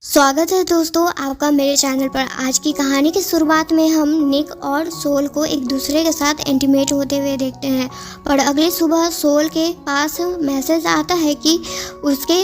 स्वागत है दोस्तों आपका मेरे चैनल पर। आज की कहानी की शुरुआत में हम निक और सोल को एक दूसरे के साथ इंटीमेट होते हुए देखते हैं। पर अगली सुबह सोल के पास मैसेज आता है कि उसके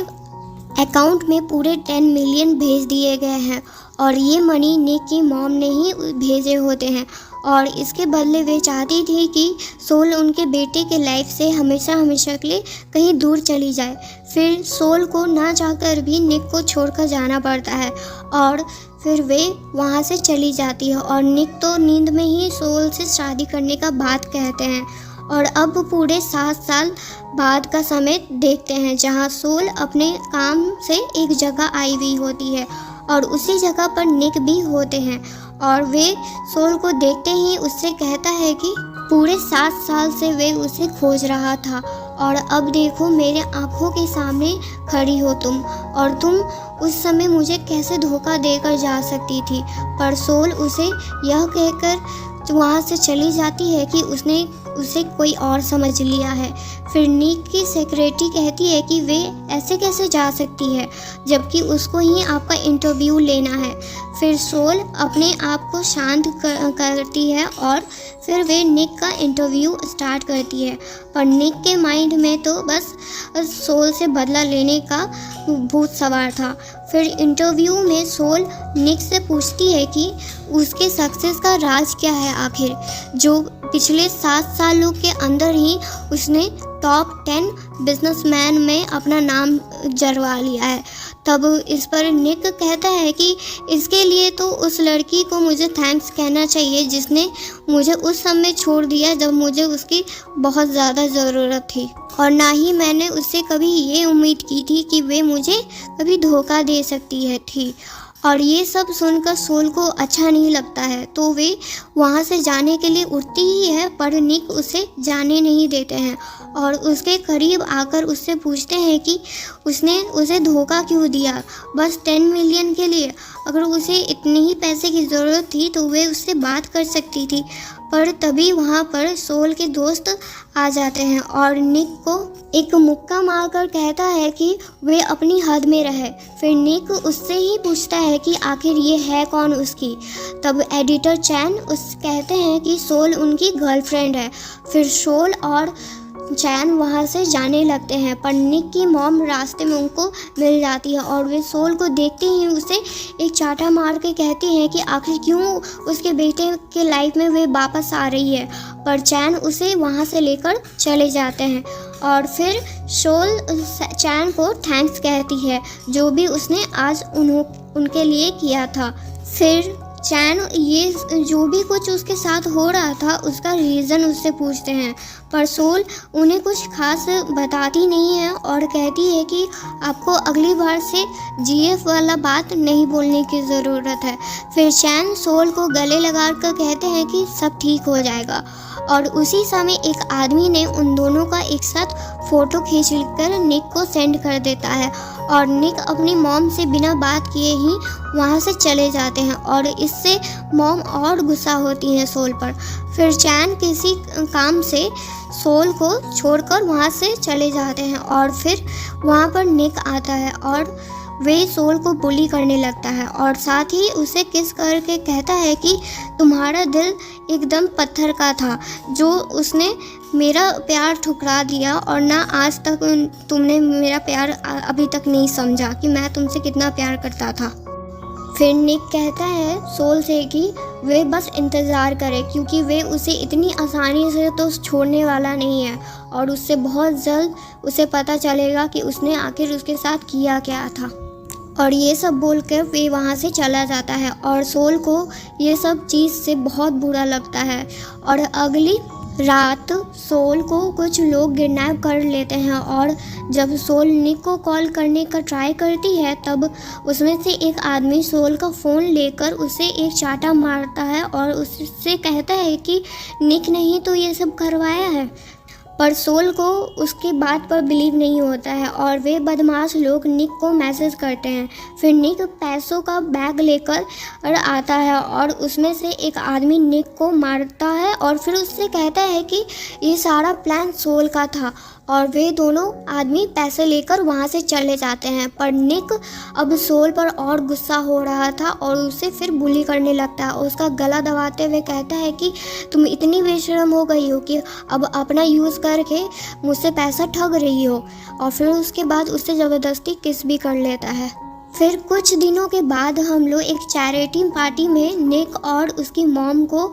अकाउंट में पूरे 10 मिलियन भेज दिए गए हैं और ये मनी निक की मॉम ने ही भेजे होते हैं और इसके बदले वे चाहती थी कि सोल उनके बेटे के लाइफ से हमेशा हमेशा के लिए कहीं दूर चली जाए। फिर सोल को ना चाहकर भी निक को छोड़कर जाना पड़ता है और फिर वे वहाँ से चली जाती है और निक तो नींद में ही सोल से शादी करने का बात कहते हैं। और अब पूरे 7 साल बाद का समय देखते हैं जहाँ सोल अपने काम से एक जगह आई हुई होती है और उसी जगह पर निक भी होते हैं और वे सोल को देखते ही उससे कहता है कि पूरे 7 साल से वे उसे खोज रहा था और अब देखो मेरे आंखों के सामने खड़ी हो तुम, और तुम उस समय मुझे कैसे धोखा देकर जा सकती थी। पर सोल उसे यह कहकर वहाँ से चली जाती है कि उसने उसे कोई और समझ लिया है। फिर निक की सेक्रेटरी कहती है कि वे ऐसे कैसे जा सकती है जबकि उसको ही आपका इंटरव्यू लेना है। फिर सोल अपने आप को शांत करती है और फिर वे निक का इंटरव्यू स्टार्ट करती है। पर निक के माइंड में तो बस सोल से बदला लेने का भूत सवार था। फिर इंटरव्यू में सोल निक से पूछती है कि उसके सक्सेस का राज क्या है आखिर, जो पिछले 7 सालों के अंदर ही उसने टॉप 10 बिजनेसमैन में अपना नाम जरवा लिया है। तब इस पर निक कहता है कि इसके लिए तो उस लड़की को मुझे थैंक्स कहना चाहिए जिसने मुझे उस समय छोड़ दिया जब मुझे उसकी बहुत ज़्यादा ज़रूरत थी, और ना ही मैंने उससे कभी ये उम्मीद की थी कि वे मुझे कभी धोखा दे सकती है थी। और ये सब सुनकर सोल को अच्छा नहीं लगता है तो वे वहाँ से जाने के लिए उठती ही है, पर निक उसे जाने नहीं देते हैं और उसके करीब आकर उससे पूछते हैं कि उसने उसे धोखा क्यों दिया, बस 10 मिलियन के लिए। अगर उसे इतनी ही पैसे की ज़रूरत थी तो वे उससे बात कर सकती थी। पर तभी वहाँ पर सोल के दोस्त आ जाते हैं और निक को एक मुक्का मारकर कहता है कि वे अपनी हद में रहे। फिर निक उससे ही पूछता है कि आखिर ये है कौन उसकी। तब एडिटर चैन कहते हैं कि सोल उनकी गर्लफ्रेंड है। फिर सोल और चैन वहाँ से जाने लगते हैं, पर निक की मॉम रास्ते में उनको मिल जाती है और वे सोल को देखते ही उसे एक चाटा मार के कहती हैं कि आखिर क्यों उसके बेटे के लाइफ में वे वापस आ रही है। पर चैन उसे वहाँ से लेकर चले जाते हैं और फिर सोल चैन को थैंक्स कहती है जो भी उसने आज उनके लिए किया था। फिर चैन ये जो भी कुछ उसके साथ हो रहा था उसका रीज़न उससे पूछते हैं, पर सोल उन्हें कुछ खास बताती नहीं है और कहती है कि आपको अगली बार से जीएफ वाला बात नहीं बोलने की ज़रूरत है। फिर चैन सोल को गले लगा कर कहते हैं कि सब ठीक हो जाएगा और उसी समय एक आदमी ने उन दोनों का एक साथ फ़ोटो खींच कर निक को सेंड कर देता है और निक अपनी मॉम से बिना बात किए ही वहाँ से चले जाते हैं और इससे मॉम और गुस्सा होती है सोल पर। फिर चैन किसी काम से सोल को छोड़कर वहाँ से चले जाते हैं और फिर वहाँ पर निक आता है और वे सोल को बुली करने लगता है और साथ ही उसे किस करके कहता है कि तुम्हारा दिल एकदम पत्थर का था, जो उसने मेरा प्यार ठुकरा दिया और ना आज तक तुमने मेरा प्यार अभी तक नहीं समझा कि मैं तुमसे कितना प्यार करता था। फिर निक कहता है सोल से कि वे बस इंतज़ार करें क्योंकि वे उसे इतनी आसानी से तो छोड़ने वाला नहीं है और उससे बहुत जल्द उसे पता चलेगा कि उसने आखिर उसके साथ किया क्या था। और ये सब बोलकर वे वहाँ से चला जाता है और सोल को ये सब चीज़ से बहुत बुरा लगता है। और अगली रात सोल को कुछ लोग किडनैप कर लेते हैं और जब सोल निक को कॉल करने का ट्राई करती है तब उसमें से एक आदमी सोल का फ़ोन लेकर उसे एक चाटा मारता है और उससे कहता है कि निक ने ही तो ये सब करवाया है। पर सोल को उसकी बात पर बिलीव नहीं होता है और वे बदमाश लोग निक को मैसेज करते हैं। फिर निक पैसों का बैग लेकर आता है और उसमें से एक आदमी निक को मारता है और फिर उससे कहता है कि ये सारा प्लान सोल का था और वे दोनों आदमी पैसे लेकर वहाँ से चले जाते हैं। पर निक अब सोल पर और गुस्सा हो रहा था और उसे फिर बुली करने लगता है। उसका गला दबाते हुए कहता है कि तुम इतनी बेशर्म हो गई हो कि अब अपना यूज़ करके मुझसे पैसा ठग रही हो, और फिर उसके बाद उससे ज़बरदस्ती किस भी कर लेता है। फिर कुछ दिनों के बाद हम लोग एक चैरिटी पार्टी में निक और उसकी मॉम को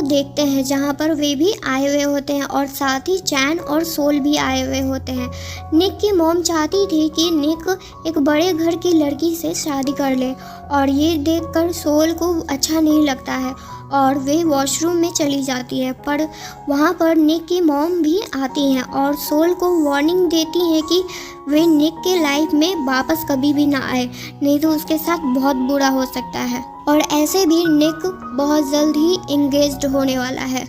देखते हैं, जहाँ पर वे भी आए हुए होते हैं और साथ ही चैन और सोल भी आए हुए होते हैं। निक की मॉम चाहती थी कि निक एक बड़े घर की लड़की से शादी कर ले, और ये देखकर सोल को अच्छा नहीं लगता है और वे वॉशरूम में चली जाती है। पर वहाँ पर निक की मॉम भी आती हैं और सोल को वार्निंग देती हैं कि वे निक के लाइफ में वापस कभी भी ना आए, नहीं तो उसके साथ बहुत बुरा हो सकता है। और ऐसे भी निक बहुत जल्द ही एंगेज्ड होने वाला है।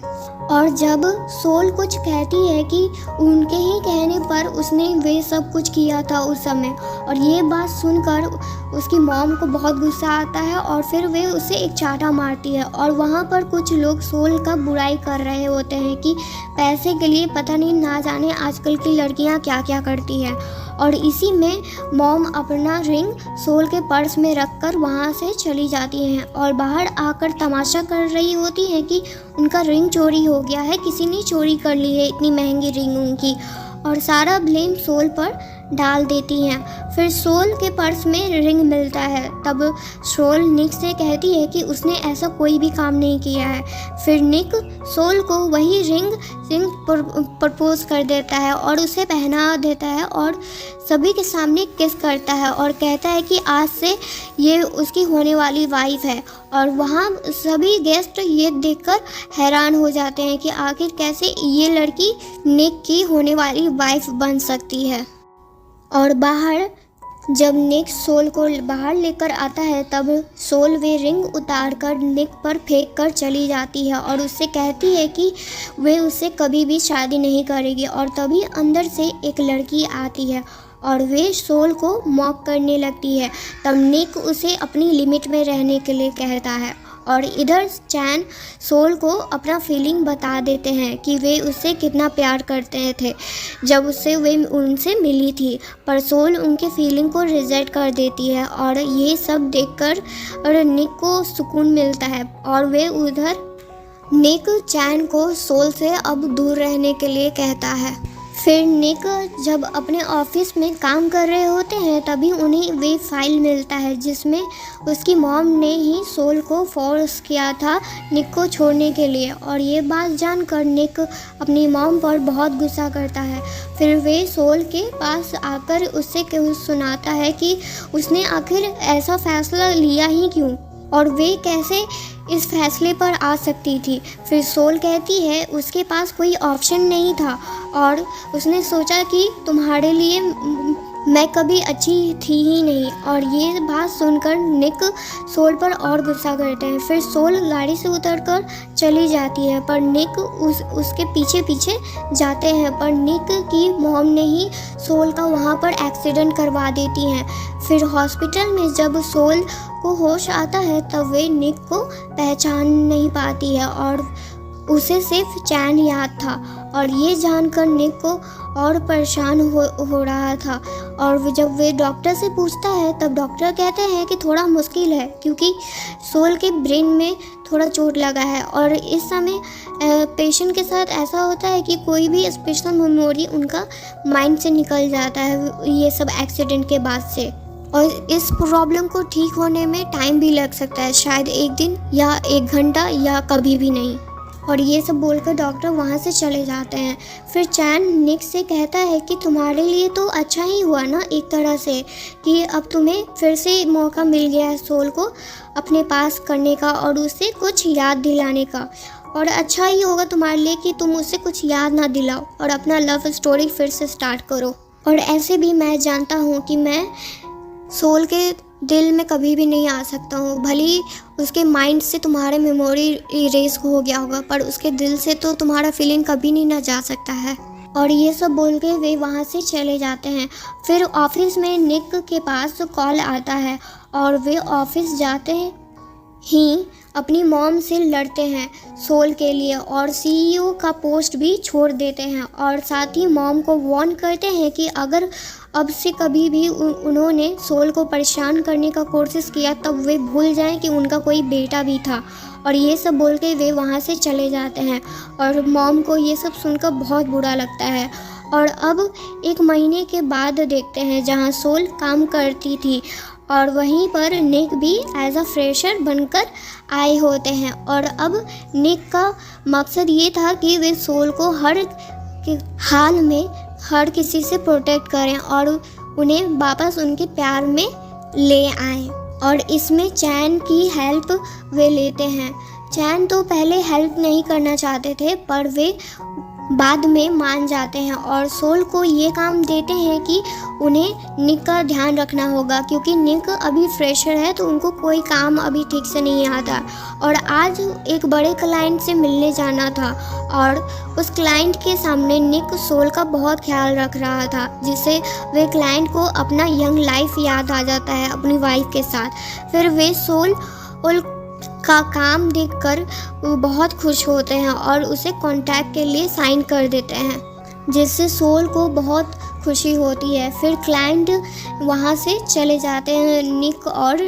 और जब सोल कुछ कहती है कि उनके ही कहने पर उसने वे सब कुछ किया था उस समय, और ये बात सुनकर उसकी मॉम को बहुत गुस्सा आता है और फिर वे उसे एक चाटा मारती है। और वहाँ पर कुछ लोग सोल का बुराई कर रहे होते हैं कि पैसे के लिए पता नहीं ना जाने आजकल की लड़कियाँ क्या क्या करती हैं। और इसी में मॉम अपना रिंग सोल के पर्स में रखकर वहाँ से चली जाती हैं और बाहर आकर तमाशा कर रही होती हैं कि उनका रिंग चोरी हो गया है, किसी ने चोरी कर ली है इतनी महंगी रिंग उनकी, और सारा ब्लेम सोल पर डाल देती हैं। फिर सोल के पर्स में रिंग मिलता है। तब सोल निक से कहती है कि उसने ऐसा कोई भी काम नहीं किया है। फिर निक सोल को वही रिंग प्रपोज कर देता है और उसे पहना देता है और सभी के सामने किस करता है और कहता है कि आज से ये उसकी होने वाली वाइफ है। और वहाँ सभी गेस्ट ये देखकर हैरान हो जाते हैं कि आखिर कैसे ये लड़की निक की होने वाली वाइफ बन सकती है। और बाहर जब निक सोल को बाहर लेकर आता है तब सोल वे रिंग उतार कर निक पर फेंक कर चली जाती है और उससे कहती है कि वे उससे कभी भी शादी नहीं करेगी। और तभी अंदर से एक लड़की आती है और वे सोल को मॉक करने लगती है। तब निक उसे अपनी लिमिट में रहने के लिए कहता है और इधर चैन सोल को अपना फीलिंग बता देते हैं कि वे उससे कितना प्यार करते थे जब उससे वे उनसे मिली थी। पर सोल उनके फीलिंग को रिजेक्ट कर देती है और ये सब देखकर निक को सुकून मिलता है और वे उधर निक चैन को सोल से अब दूर रहने के लिए कहता है। फिर निक जब अपने ऑफिस में काम कर रहे होते हैं तभी उन्हें वे फाइल मिलता है जिसमें उसकी मॉम ने ही सोल को फोर्स किया था निक को छोड़ने के लिए। और ये बात जानकर निक अपनी मॉम पर बहुत गुस्सा करता है। फिर वे सोल के पास आकर उससे सुनाता है कि उसने आखिर ऐसा फैसला लिया ही क्यों और वे कैसे इस फैसले पर आ सकती थी। फिर सोल कहती है उसके पास कोई ऑप्शन नहीं था और उसने सोचा कि तुम्हारे लिए मैं कभी अच्छी थी ही नहीं। और ये बात सुनकर निक सोल पर और गुस्सा करते हैं। फिर सोल गाड़ी से उतरकर चली जाती है पर निक उसके पीछे पीछे जाते हैं। पर निक की मॉम ने ही सोल का वहाँ पर एक्सीडेंट करवा देती हैं। फिर हॉस्पिटल में जब सोल को होश आता है तब वे निक को पहचान नहीं पाती है और उसे सिर्फ चैन याद था। और ये जानकर निक को और परेशान हो रहा था। और जब वे डॉक्टर से पूछता है तब डॉक्टर कहते हैं कि थोड़ा मुश्किल है क्योंकि सोल के ब्रेन में थोड़ा चोट लगा है और इस समय पेशेंट के साथ ऐसा होता है कि कोई भी स्पेशल मेमोरी उनका माइंड से निकल जाता है ये सब एक्सीडेंट के बाद से। और इस प्रॉब्लम को ठीक होने में टाइम भी लग सकता है, शायद 1 दिन या 1 घंटा या कभी भी नहीं। और ये सब बोलकर डॉक्टर वहाँ से चले जाते हैं। फिर चैन निक से कहता है कि तुम्हारे लिए तो अच्छा ही हुआ ना एक तरह से कि अब तुम्हें फिर से मौका मिल गया है सोल को अपने पास करने का और उससे कुछ याद दिलाने का। और अच्छा ही होगा तुम्हारे लिए कि तुम उससे कुछ याद ना दिलाओ और अपना लव स्टोरी फिर से स्टार्ट करो। और ऐसे भी मैं जानता हूँ कि मैं सोल के दिल में कभी भी नहीं आ सकता हूँ। भले ही उसके माइंड से तुम्हारे मेमोरी इरेज हो गया होगा पर उसके दिल से तो तुम्हारा फीलिंग कभी नहीं ना जा सकता है। और ये सब बोल के वे वहाँ से चले जाते हैं। फिर ऑफिस में निक के पास कॉल आता है और वे ऑफिस जाते हैं ही अपनी मॉम से लड़ते हैं सोल के लिए और सीईओ का पोस्ट भी छोड़ देते हैं और साथ ही मॉम को वार्न करते हैं कि अगर अब से कभी भी उन्होंने सोल को परेशान करने का कोशिश किया तब वे भूल जाएं कि उनका कोई बेटा भी था। और ये सब बोल के वे वहाँ से चले जाते हैं और मॉम को ये सब सुनकर बहुत बुरा लगता है। और अब 1 महीने के बाद देखते हैं जहाँ सोल काम करती थी और वहीं पर निक भी एज अ फ्रेशर बनकर आए होते हैं। और अब निक का मकसद ये था कि वे सोल को हर हाल में हर किसी से प्रोटेक्ट करें और उन्हें वापस उनके प्यार में ले आएं। और इसमें चैन की हेल्प वे लेते हैं। चैन तो पहले हेल्प नहीं करना चाहते थे पर वे बाद में मान जाते हैं और सोल को ये काम देते हैं कि उन्हें निक का ध्यान रखना होगा क्योंकि निक अभी फ्रेशर है तो उनको कोई काम अभी ठीक से नहीं आता। और आज एक बड़े क्लाइंट से मिलने जाना था और उस क्लाइंट के सामने निक सोल का बहुत ख्याल रख रहा था जिससे वे क्लाइंट को अपना यंग लाइफ याद आ जाता है अपनी वाइफ के साथ। फिर वे सोल का काम देखकर बहुत खुश होते हैं और उसे कॉन्टैक्ट के लिए साइन कर देते हैं जिससे सोल को बहुत खुशी होती है। फिर क्लाइंट वहाँ से चले जाते हैं निक और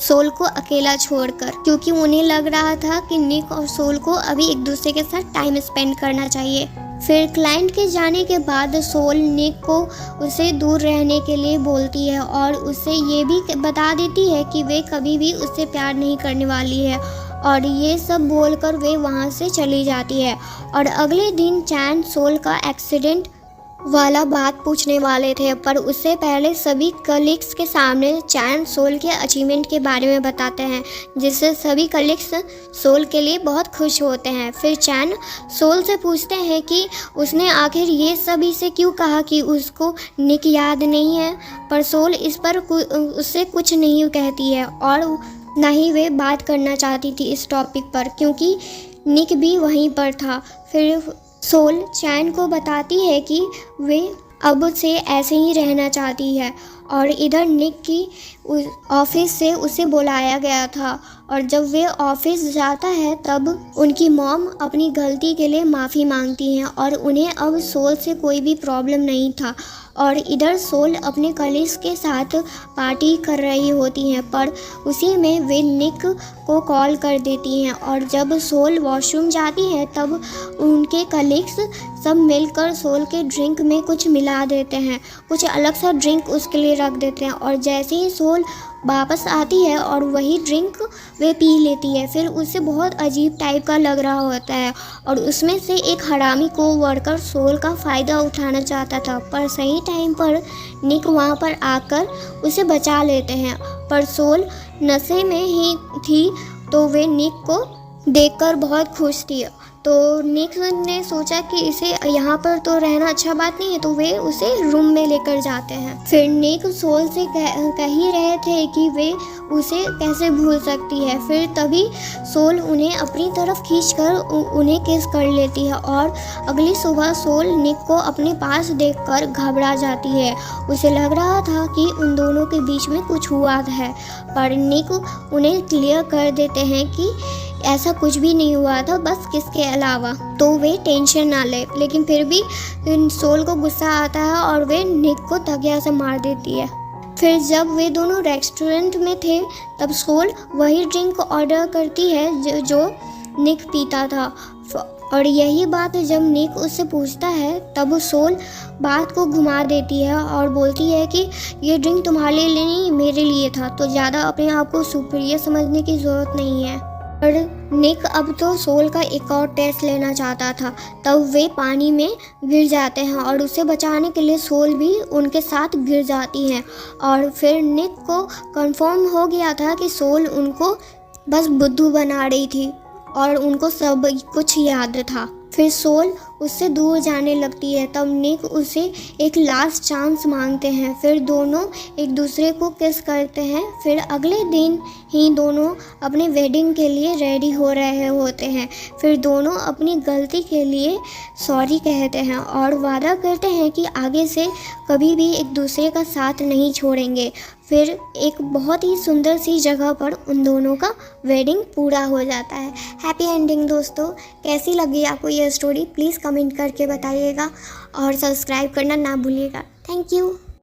सोल को अकेला छोड़कर क्योंकि उन्हें लग रहा था कि निक और सोल को अभी एक दूसरे के साथ टाइम स्पेंड करना चाहिए। फिर क्लाइंट के जाने के बाद सोल निक को उसे दूर रहने के लिए बोलती है और उसे ये भी बता देती है कि वे कभी भी उससे प्यार नहीं करने वाली है और ये सब बोलकर वे वहाँ से चली जाती है। और अगले दिन चैन सोल का एक्सीडेंट वाला बात पूछने वाले थे पर उससे पहले सभी कलीग्स के सामने चैन सोल के अचीवमेंट के बारे में बताते हैं जिससे सभी कलीग्स सोल के लिए बहुत खुश होते हैं। फिर चैन सोल से पूछते हैं कि उसने आखिर ये सभी से क्यों कहा कि उसको निक याद नहीं है पर सोल इस पर उससे कुछ नहीं कहती है और ना ही वे बात करना चाहती थी इस टॉपिक पर क्योंकि निक भी वहीं पर था। फिर सोल चैन को बताती है कि वे अब से ऐसे ही रहना चाहती है और इधर निक की ऑफिस से उसे बुलाया गया था और जब वे ऑफिस जाता है तब उनकी मॉम अपनी गलती के लिए माफ़ी मांगती हैं और उन्हें अब सोल से कोई भी प्रॉब्लम नहीं था। और इधर सोल अपने कलीग्स के साथ पार्टी कर रही होती हैं पर उसी में वे निक को कॉल कर देती हैं और जब सोल वॉशरूम जाती है तब उनके कलीग्स सब मिलकर सोल के ड्रिंक में कुछ मिला देते हैं, कुछ अलग सा ड्रिंक उसके लिए रख देते हैं और जैसे ही सोल वापस आती है और वही ड्रिंक वे पी लेती है। फिर उसे बहुत अजीब टाइप का लग रहा होता है और उसमें से एक हरामी को वर्कर सोल का फ़ायदा उठाना चाहता था पर सही टाइम पर निक वहाँ पर आकर उसे बचा लेते हैं। पर सोल नशे में ही थी तो वे निक को देखकर बहुत खुश थी तो निक ने सोचा कि इसे यहाँ पर तो रहना अच्छा बात नहीं है तो वे उसे रूम में लेकर जाते हैं। फिर निक सोल से कह ही रहे थे कि वे उसे कैसे भूल सकती है। फिर तभी सोल उन्हें अपनी तरफ खींचकर उन्हें किस कर लेती है और अगली सुबह सोल निक को अपने पास देखकर घबरा जाती है। उसे लग रहा था कि उन दोनों के बीच में कुछ हुआ है पर निक उन्हें क्लियर कर देते हैं कि ऐसा कुछ भी नहीं हुआ था बस किसके अलावा, तो वे टेंशन ना ले। लेकिन फिर भी सोल को गुस्सा आता है और वे निक को तकिया से मार देती है। फिर जब वे दोनों रेस्टोरेंट में थे तब सोल वही ड्रिंक ऑर्डर करती है जो निक पीता था और यही बात जब निक उससे पूछता है तब सोल बात को घुमा देती है और बोलती है कि ये ड्रिंक तुम्हारे लिए नहीं मेरे लिए था तो ज़्यादा अपने आप को सुपीरियर समझने की ज़रूरत नहीं है। और निक अब तो सोल का एक और टेस्ट लेना चाहता था तब वे पानी में गिर जाते हैं और उसे बचाने के लिए सोल भी उनके साथ गिर जाती हैं। और फिर निक को कंफर्म हो गया था कि सोल उनको बस बुद्धू बना रही थी और उनको सब कुछ याद था। फिर सोल उससे दूर जाने लगती है तब निक उसे एक लास्ट चांस मांगते हैं। फिर दोनों एक दूसरे को किस करते हैं। फिर अगले दिन ही दोनों अपने वेडिंग के लिए रेडी हो रहे होते हैं। फिर दोनों अपनी गलती के लिए सॉरी कहते हैं और वादा करते हैं कि आगे से कभी भी एक दूसरे का साथ नहीं छोड़ेंगे। फिर एक बहुत ही सुंदर सी जगह पर उन दोनों का वेडिंग पूरा हो जाता है। हैप्पी एंडिंग दोस्तों। कैसी लगी आपको ये स्टोरी प्लीज़ कमेंट करके बताइएगा और सब्सक्राइब करना ना भूलिएगा। Thank you.